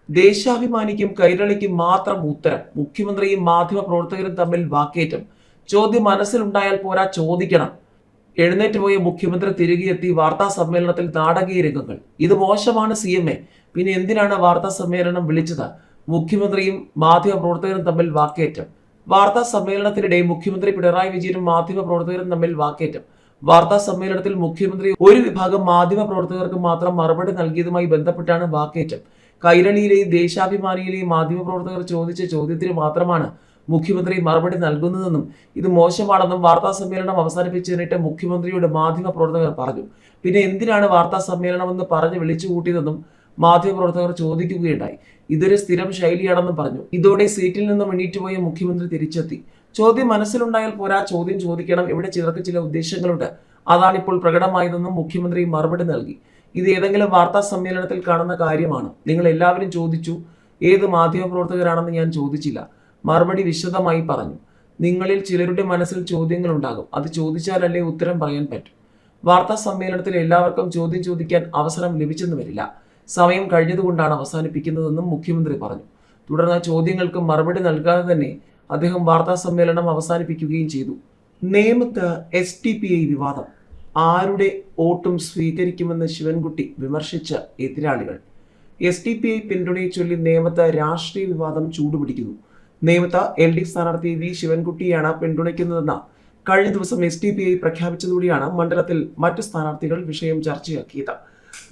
ദേശാഭിമാനിക്കും കൈരളിക്കും മാത്രം ഉത്തരം. മുഖ്യമന്ത്രിയും മാധ്യമ പ്രവർത്തകരും തമ്മിൽ വാക്കേറ്റം. ചോദ്യം മനസ്സിലുണ്ടായാൽ പോരാ, ചോദിക്കണം. എഴുന്നേറ്റ് പോയ മുഖ്യമന്ത്രി തിരികെ എത്തി. വാർത്താ സമ്മേളനത്തിൽ നാടകീയ രംഗങ്ങൾ. ഇത് മോശമാണ് CMA. പിന്നെ എന്തിനാണ് വാർത്താ സമ്മേളനം വിളിച്ചത്? മുഖ്യമന്ത്രിയും മാധ്യമ പ്രവർത്തകരും തമ്മിൽ വാക്കേറ്റം. വാർത്താ സമ്മേളനത്തിനിടെ മുഖ്യമന്ത്രി പിണറായി വിജയനും മാധ്യമ പ്രവർത്തകരും തമ്മിൽ വാക്കേറ്റം. വാർത്താ സമ്മേളനത്തിൽ മുഖ്യമന്ത്രി ഒരു വിഭാഗം മാധ്യമ പ്രവർത്തകർക്ക് മാത്രം മറുപടി നൽകിയതുമായി ബന്ധപ്പെട്ടാണ് വാക്കേറ്റം. കൈരളിയിലെയും ദേശാഭിമാനിയിലെയും മാധ്യമപ്രവർത്തകർ ചോദിച്ച ചോദ്യത്തിന് മാത്രമാണ് മുഖ്യമന്ത്രി മറുപടി നൽകുന്നതെന്നും ഇത് മോശമാണെന്നും വാർത്താ സമ്മേളനം അവസാനിപ്പിച്ചതിനിട്ട് മുഖ്യമന്ത്രിയുടെ മാധ്യമ പ്രവർത്തകർ പറഞ്ഞു. പിന്നെ എന്തിനാണ് വാർത്താ സമ്മേളനമെന്ന് പറഞ്ഞ് വിളിച്ചുകൂട്ടിയതെന്നും മാധ്യമപ്രവർത്തകർ ചോദിക്കുകയുണ്ടായി. ഇതൊരു സ്ഥിരം ശൈലിയാണെന്നും പറഞ്ഞു. ഇതോടെ സീറ്റിൽ നിന്നും എണീറ്റുപോയ മുഖ്യമന്ത്രി തിരിച്ചെത്തി. ചോദ്യം മനസ്സിലുണ്ടായാൽ പോരാ, ചോദ്യം ചോദിക്കണം. ഇവിടെ ചിലർക്ക് ചില ഉദ്ദേശങ്ങളുണ്ട്, അതാണിപ്പോൾ പ്രകടമായതെന്നും മുഖ്യമന്ത്രി മറുപടി നൽകി. ഇത് ഏതെങ്കിലും വാർത്താ സമ്മേളനത്തിൽ കാണുന്ന കാര്യമാണ്. നിങ്ങൾ എല്ലാവരും ചോദിച്ചു ഏത് മാധ്യമപ്രവർത്തകരാണെന്ന് ഞാൻ ചോദിച്ചില്ല. മറുപടി വിശദമായി പറഞ്ഞു. നിങ്ങളിൽ ചിലരുടെ മനസ്സിൽ ചോദ്യങ്ങൾ ഉണ്ടാകും, അത് ചോദിച്ചാലല്ലേ ഉത്തരം പറയാൻ പറ്റും. വാർത്താ സമ്മേളനത്തിൽ എല്ലാവർക്കും ചോദ്യം ചോദിക്കാൻ അവസരം ലഭിച്ചെന്ന് വരില്ല. സമയം കഴിഞ്ഞതുകൊണ്ടാണ് അവസാനിപ്പിക്കുന്നതെന്നും മുഖ്യമന്ത്രി പറഞ്ഞു. തുടർന്ന് ചോദ്യങ്ങൾക്ക് മറുപടി നൽകാതെ തന്നെ അദ്ദേഹം വാർത്താ സമ്മേളനം അവസാനിപ്പിക്കുകയും ചെയ്തു. നേമത്ത് SDPI വിവാദം. ആരുടെ വോട്ടും സ്വീകരിക്കുമെന്ന് ശിവൻകുട്ടി വിമർശിച്ച എതിരാളികൾ. SDPI പിന്തുണയെ ചൊല്ലി നേമത്ത് രാഷ്ട്രീയ വിവാദം ചൂടുപിടിക്കുന്നു. നേമത്ത് LDF സ്ഥാനാർത്ഥി V ശിവൻകുട്ടിയാണ് പിന്തുണയ്ക്കുന്നതെന്ന് കഴിഞ്ഞ ദിവസം SDPI പ്രഖ്യാപിച്ചതോടെയാണ് മണ്ഡലത്തിൽ മറ്റു സ്ഥാനാർത്ഥികൾ വിഷയം ചർച്ചയാക്കിയത്.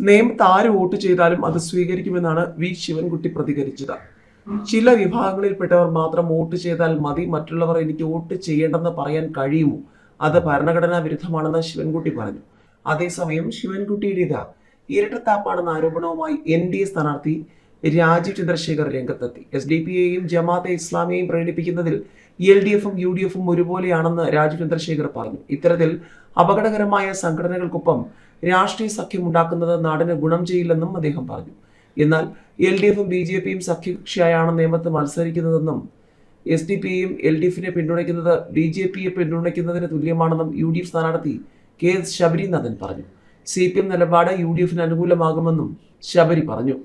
നേമത്ത് ആര് വോട്ട് ചെയ്താലും അത് സ്വീകരിക്കുമെന്നാണ് V ശിവൻകുട്ടി പ്രതികരിച്ചത്. ചില വിഭാഗങ്ങളിൽപ്പെട്ടവർ മാത്രം വോട്ട് ചെയ്താൽ മതി, മറ്റുള്ളവർ എനിക്ക് വോട്ട് ചെയ്യേണ്ടെന്ന് പറയാൻ കഴിയുമോ? അത് ഭരണഘടനാ വിരുദ്ധമാണെന്ന് ശിവൻകുട്ടി പറഞ്ഞു. അതേസമയം ശിവൻകുട്ടിയുടേത് ഇരട്ടത്താപ്പാണെന്ന ആരോപണവുമായി NDA സ്ഥാനാർത്ഥി രാജീവ് ചന്ദ്രശേഖർ രംഗത്തെത്തി. SDPIയെയും ജമാഅത്തെ ഇസ്ലാമിയെയും പ്രകടിപ്പിക്കുന്നതിൽ LDFും UDFും ഒരുപോലെയാണെന്ന് രാജീവ് ചന്ദ്രശേഖർ പറഞ്ഞു. ഇത്തരത്തിൽ അപകടകരമായ സംഘടനകൾക്കൊപ്പം രാഷ്ട്രീയ സഖ്യം ഉണ്ടാക്കുന്നത് നാടിന് ഗുണം ചെയ്യില്ലെന്നും അദ്ദേഹം പറഞ്ഞു. എന്നാൽ LDFും BJPയും സഖ്യകക്ഷിയായാണ് നേമത്ത് മത്സരിക്കുന്നതെന്നും SDPയും LDFിനെ പിന്തുണയ്ക്കുന്നത് BJPയെ പിന്തുണയ്ക്കുന്നതിന് തുല്യമാണെന്നും UDF സ്ഥാനാർത്ഥി KS ശബരിനാഥൻ പറഞ്ഞു. CPM നിലപാട് UDFിന് അനുകൂലമാകുമെന്നും ശബരി പറഞ്ഞു.